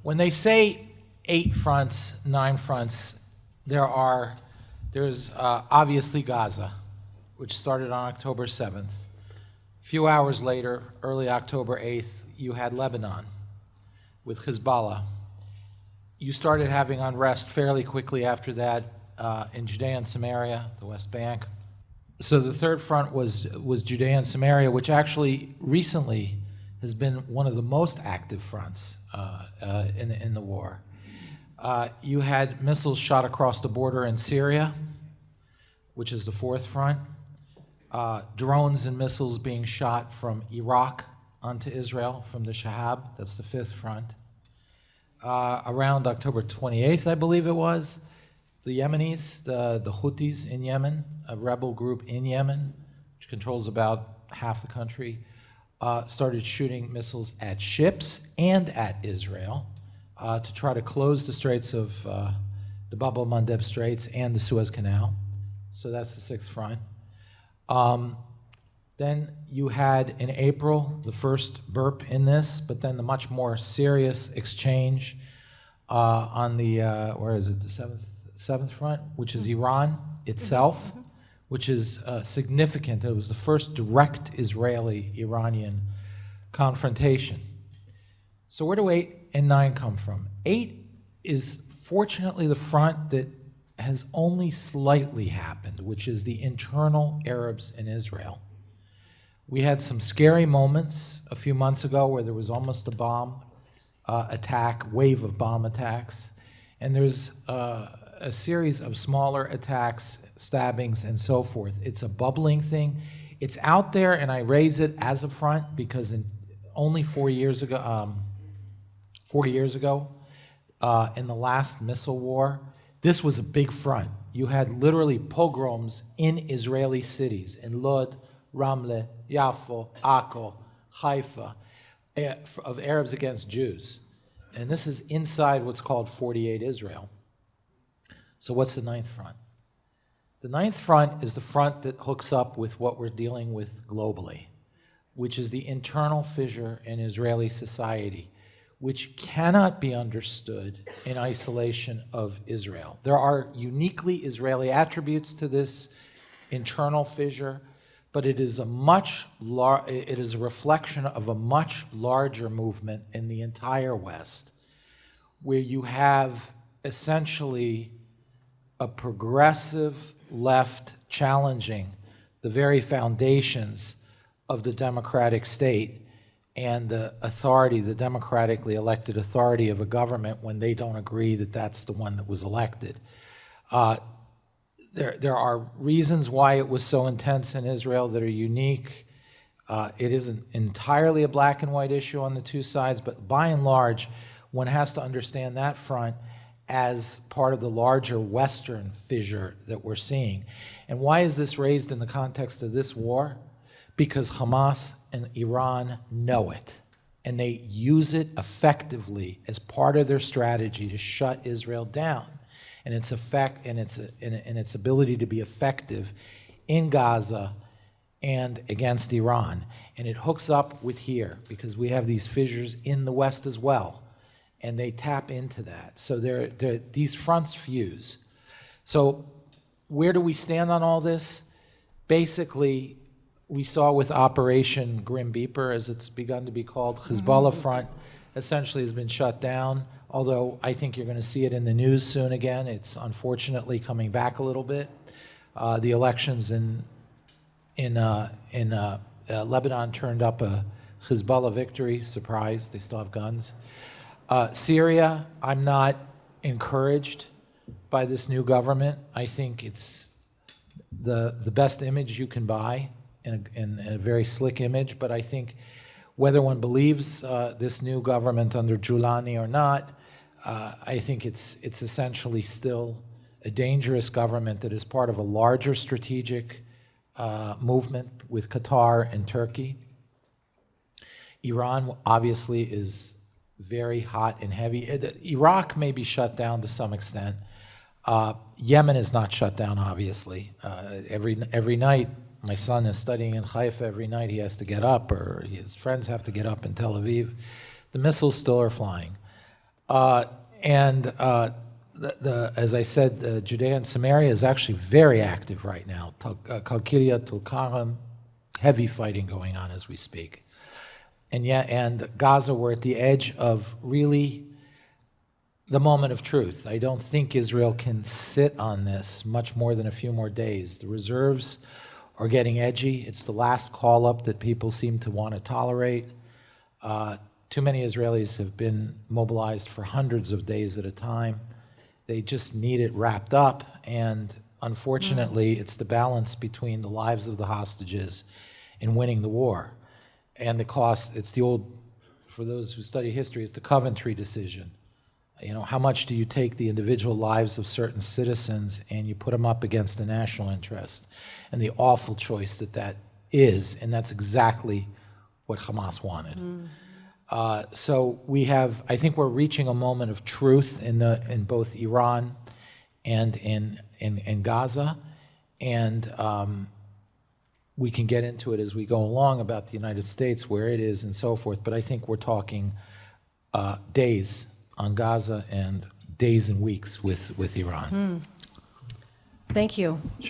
When they say 8 fronts, 9 fronts, there's obviously Gaza, which started on October 7th. A few hours later, early October 8th, you had Lebanon with Hezbollah. You started having unrest fairly quickly after that in Judea and Samaria, the West Bank. So the third front was Judea and Samaria, which actually recently has been one of the most active fronts in the war. You had missiles shot across the border in Syria, which is the fourth front. Drones and missiles being shot from Iraq onto Israel from the Shahab, that's the fifth front. Around October 28th, I believe it was, the Yemenis, the Houthis in Yemen, a rebel group in Yemen, which controls about half the country, started shooting missiles at ships and at Israel to try to close the straits of the Bab el-Mandeb Straits and the Suez Canal. So that's the sixth front. Then you had in April the first burp in this, but then the much more serious exchange on the, the seventh front, which is Iran itself, which is significant. It was the first direct Israeli-Iranian confrontation. So where do 8 and 9 come from? 8 is fortunately the front that has only slightly happened, which is the internal Arabs in Israel. We had some scary moments a few months ago where there was almost a bomb wave of bomb attacks, and there's a series of smaller attacks, stabbings, and so forth. It's a bubbling thing. It's out there, and I raise it as a front because only 4 years ago, 40 years ago, in the last missile war, this was a big front. You had literally pogroms in Israeli cities, in Lod, Ramle, Yaffo, Akko, Haifa, of Arabs against Jews. And this is inside what's called 48 Israel. So what's the ninth front? The ninth front is the front that hooks up with what we're dealing with globally, which is the internal fissure in Israeli society, which cannot be understood in isolation of Israel. There are uniquely Israeli attributes to this internal fissure, but it is a reflection of a much larger movement in the entire West, where you have essentially a progressive left challenging the very foundations of the democratic state and the authority, the democratically elected authority of a government when they don't agree that that's the one that was elected. There are reasons why it was so intense in Israel that are unique. It isn't entirely a black and white issue on the two sides, but by and large, one has to understand that front as part of the larger Western fissure that we're seeing. And why is this raised in the context of this war? Because Hamas and Iran know it, and they use it effectively as part of their strategy to shut Israel down, and its effect and its ability to be effective in Gaza and against Iran. And it hooks up with here because we have these fissures in the West as well, and they tap into that. So these fronts fuse. So where do we stand on all this? Basically, we saw with Operation Grim Reaper, as it's begun to be called, Hezbollah front essentially has been shut down, although I think you're going to see it in the news soon again. It's unfortunately coming back a little bit. The elections in Lebanon turned up a Hezbollah victory. Surprise, they still have guns. Syria, I'm not encouraged by this new government. I think it's the best image you can buy, in a very slick image, but I think whether one believes this new government under Giuliani or not, I think it's essentially still a dangerous government that is part of a larger strategic movement with Qatar and Turkey. Iran obviously is very hot and heavy. Iraq may be shut down to some extent. Yemen is not shut down, obviously. Every night, my son is studying in Haifa. Every night he has to get up, or his friends have to get up in Tel Aviv. The missiles still are flying. As I said, Judea and Samaria is actually very active right now. Qalqilia, Tulkarem, heavy fighting going on as we speak. And Gaza, we're at the edge of really the moment of truth. I don't think Israel can sit on this much more than a few more days. The reserves are getting edgy. It's the last call-up that people seem to want to tolerate. Too many Israelis have been mobilized for hundreds of days at a time. They just need it wrapped up, and unfortunately, it's the balance between the lives of the hostages and winning the war. And the cost, it's the old, for those who study history, it's the Coventry decision. You know, how much do you take the individual lives of certain citizens and you put them up against the national interest? And the awful choice that is, and that's exactly what Hamas wanted. So we have, I think we're reaching a moment of truth in both Iran and in Gaza, and we can get into it as we go along about the United States, where it is and so forth, but I think we're talking days on Gaza and days and weeks with Iran. Thank you.